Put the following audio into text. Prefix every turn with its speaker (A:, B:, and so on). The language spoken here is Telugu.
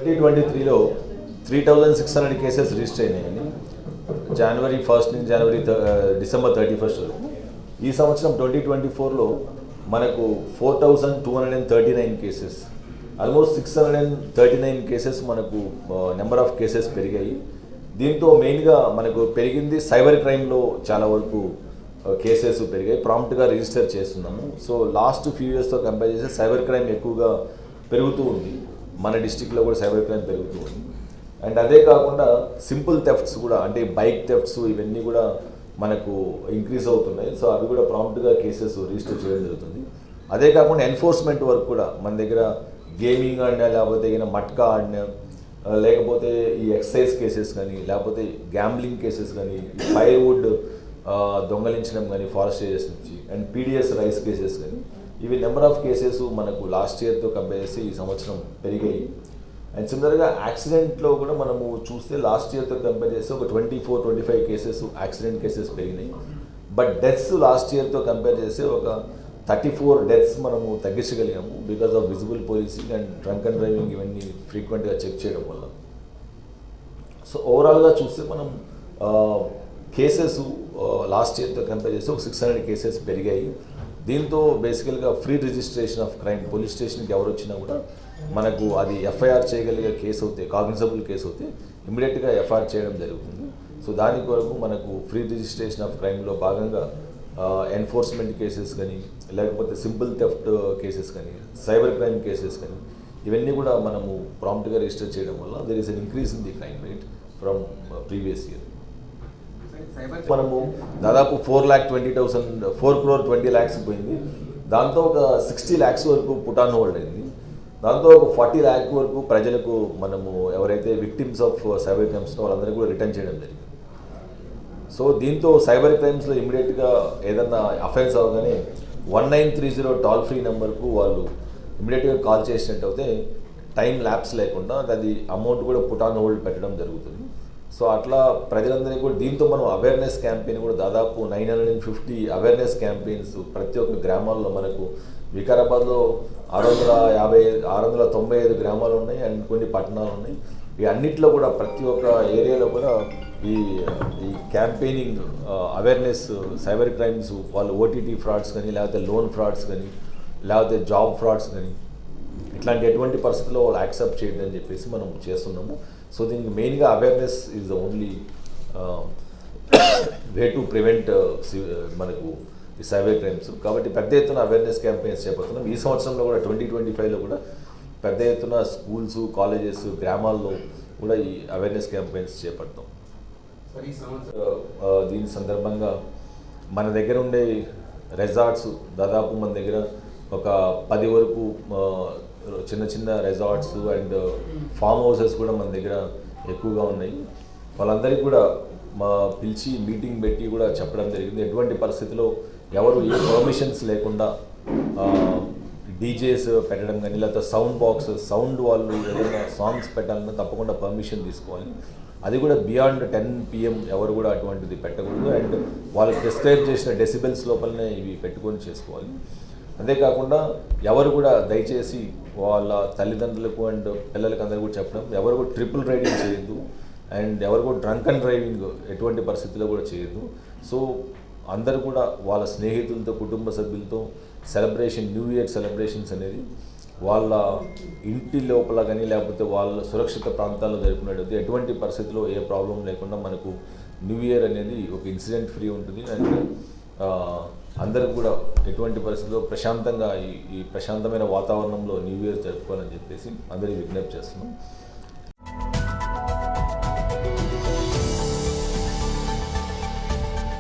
A: 2023లో 3600 కేసెస్ రిజిస్టర్ అయినాయండి. జనవరి 1 నుంచి డిసెంబర్ 31 వరకు. ఈ సంవత్సరం 2024లో మనకు 4239 కేసెస్, ఆల్మోస్ట్ 639 కేసెస్ మనకు నెంబర్ ఆఫ్ కేసెస్ పెరిగాయి. దీంతో మెయిన్గా మనకు పెరిగింది సైబర్ క్రైమ్లో చాలా వరకు కేసెస్ పెరిగాయి, ప్రాంప్ట్గా రిజిస్టర్ చేస్తున్నాము. సో లాస్ట్ ఫ్యూ ఇయర్స్తో కంపేర్ చేస్తే సైబర్ క్రైమ్ ఎక్కువగా పెరుగుతూ ఉంది. మన డిస్టిక్లో కూడా సైబర్ క్రైమ్ పెరుగుతూ ఉంది. అండ్ అదే కాకుండా సింపుల్ థెఫ్ట్స్ కూడా, అంటే బైక్ థెఫ్ట్స్ ఇవన్నీ కూడా మనకు ఇంక్రీజ్ అవుతున్నాయి. సో అవి కూడా ప్రాంప్ట్గా కేసెస్ రిజిస్టర్ చేయడం జరుగుతుంది. అదే కాకుండా ఎన్ఫోర్స్మెంట్ వర్క్ కూడా మన దగ్గర గేమింగ్ ఆడినా, లేకపోతే మట్కా ఆడినా, లేకపోతే ఈ ఎక్సైజ్ కేసెస్ కానీ, లేకపోతే గ్యాంబ్లింగ్ కేసెస్ కానీ, ఫైర్వుడ్ దొంగలించడం కానీ ఫారెస్ట్ ఏరియాస్ నుంచి, అండ్ పీడిఎస్ రైస్ కేసెస్ కానీ, ఇవి నెంబర్ ఆఫ్ కేసెస్ మనకు లాస్ట్ ఇయర్తో కంపేర్ చేసి ఈ సంవత్సరం పెరిగాయి. అండ్ సిమిలర్గా యాక్సిడెంట్లో కూడా మనము చూస్తే లాస్ట్ ఇయర్తో కంపేర్ చేస్తే ఒక 24-25 కేసెస్ యాక్సిడెంట్ కేసెస్ పెరిగినాయి. బట్ డెత్స్ లాస్ట్ ఇయర్తో కంపేర్ చేస్తే ఒక 34 డెత్స్ మనము తగ్గించగలిగాము because of visible policing and drunk and driving ఇవన్నీ ఫ్రీక్వెంట్గా చెక్ చేయడం వల్ల. సో ఓవరాల్గా చూస్తే మనం కేసెస్ లాస్ట్ ఇయర్తో కంపేర్ చేస్తే ఒక 600 కేసెస్ పెరిగాయి. దీంతో బేసికల్గా free registration of crime, police స్టేషన్కి ఎవరు వచ్చినా కూడా మనకు అది ఎఫ్ఐఆర్ చేయగలిగే కేసు అవుతే, కాగ్నిజబుల్ కేసు అవుతే ఇమీడియట్గా ఎఫ్ఐఆర్ చేయడం జరుగుతుంది. సో దాని కొరకు మనకు ఫ్రీ రిజిస్ట్రేషన్ ఆఫ్ క్రైమ్లో భాగంగా ఎన్ఫోర్స్మెంట్ కేసెస్ కానీ, లేకపోతే సింపుల్ థెఫ్ట్ కేసెస్ కానీ, సైబర్ క్రైమ్ కేసెస్ కానీ, ఇవన్నీ కూడా మనము ప్రాంప్ట్గా రిజిస్టర్ చేయడం వల్ల there is an increase in the crime rate from previous year. మనము దాదాపు 4 crore 20 lakhs పోయింది. దాంతో ఒక 60 lakhs వరకు పుట్ ఆన్ హోల్డ్ అయింది. దాంతో ఒక 40 lakh వరకు ప్రజలకు మనము ఎవరైతే విక్టిమ్స్ ఆఫ్ సైబర్ క్రైమ్స్ వాళ్ళందరికీ కూడా రిటర్న్ చేయడం జరిగింది. సో దీంతో సైబర్ క్రైమ్స్లో ఇమీడియట్గా ఏదన్నా అఫెన్స్ అవగానే 1930 టోల్ ఫ్రీ నెంబర్కు వాళ్ళు ఇమీడియట్గా కాల్ చేసినట్టు అయితే టైం ల్యాప్స్ లేకుండా అది అమౌంట్ కూడా పుట్ ఆన్ హోల్డ్ పెట్టడం జరుగుతుంది. సో అట్లా ప్రజలందరికీ కూడా దీంతో మనం అవేర్నెస్ క్యాంపెయిన్ కూడా దాదాపు 950 అవేర్నెస్ క్యాంపెయిన్స్ ప్రతి ఒక్క గ్రామాల్లో, మనకు వికారాబాద్లో 695 గ్రామాలు ఉన్నాయి అండ్ కొన్ని పట్టణాలు ఉన్నాయి. ఈ అన్నిట్లో కూడా ప్రతి ఒక్క ఏరియాలో కూడా ఈ క్యాంపెయినింగ్ అవేర్నెస్ సైబర్ క్రైమ్స్, వాళ్ళు ఓటీటీ ఫ్రాడ్స్ కానీ, లేకపోతే లోన్ ఫ్రాడ్స్ కానీ, లేకపోతే జాబ్ ఫ్రాడ్స్ కానీ, ఇట్లాంటి ఎటువంటి పరిస్థితుల్లో వాళ్ళు యాక్సెప్ట్ చేయదని చెప్పేసి మనం చేస్తున్నాము. సో దీనికి మెయిన్గా awareness is the only way to prevent మనకు ఈ సైబర్ క్రైమ్స్. కాబట్టి పెద్ద ఎత్తున అవేర్నెస్ క్యాంపెయిన్స్ చేపడుతున్నాం. ఈ సంవత్సరంలో కూడా 2025లో కూడా పెద్ద ఎత్తున స్కూల్స్, కాలేజెస్, గ్రామాల్లో కూడా ఈ అవేర్నెస్ క్యాంపెయిన్స్ చేపడతాం. దీని సందర్భంగా మన దగ్గర ఉండే రెసార్ట్స్ దాదాపు మన దగ్గర ఒక 10 వరకు చిన్న చిన్న రెసార్ట్స్ అండ్ ఫామ్ హౌసెస్ కూడా మన దగ్గర ఎక్కువగా ఉన్నాయి. వాళ్ళందరికీ కూడా పిలిచి మీటింగ్ పెట్టి కూడా చెప్పడం జరిగింది. ఎటువంటి పరిస్థితిలో ఎవరు ఏ పర్మిషన్స్ లేకుండా డీజేస్ పెట్టడం కానీ, లేకపోతే సౌండ్ వాళ్ళు ఏదైనా సాంగ్స్ పెట్టాలన్నా తప్పకుండా పర్మిషన్ తీసుకోవాలి. అది కూడా బియాండ్ 10 PM ఎవరు కూడా అటువంటిది పెట్టకూడదు. అండ్ వాళ్ళు ప్రిస్క్రైబ్ చేసిన డెసిబెల్స్ లోపలనే ఇవి పెట్టుకొని చేసుకోవాలి. అంతేకాకుండా ఎవరు కూడా దయచేసి వాళ్ళ తల్లిదండ్రులకు అండ్ పిల్లలకి అందరూ కూడా చెప్పడం, ఎవరు కూడా ట్రిపుల్ రైడింగ్ చేయొద్దు అండ్ ఎవరు కూడా డ్రంక్ అండ్ డ్రైవింగ్ ఎటువంటి పరిస్థితుల్లో కూడా చేయొద్దు. సో అందరూ కూడా వాళ్ళ స్నేహితులతో, కుటుంబ సభ్యులతో న్యూ ఇయర్ సెలబ్రేషన్స్ అనేది వాళ్ళ ఇంటి లోపల కానీ, లేకపోతే వాళ్ళ సురక్షిత ప్రాంతాల్లో జరుపుకునేది ఎటువంటి పరిస్థితుల్లో ఏ ప్రాబ్లం లేకుండా మనకు న్యూ ఇయర్ అనేది ఒక ఇన్సిడెంట్ ఫ్రీ ఉంటుంది. అండ్ అందరూ కూడా ఎటువంటి పరిస్థితుల్లో ప్రశాంతంగా ఈ ప్రశాంతమైన వాతావరణంలో న్యూ ఇయర్ జరుపుకోవాలని చెప్పేసి అందరికీ విజ్ఞప్తి చేస్తున్నాం.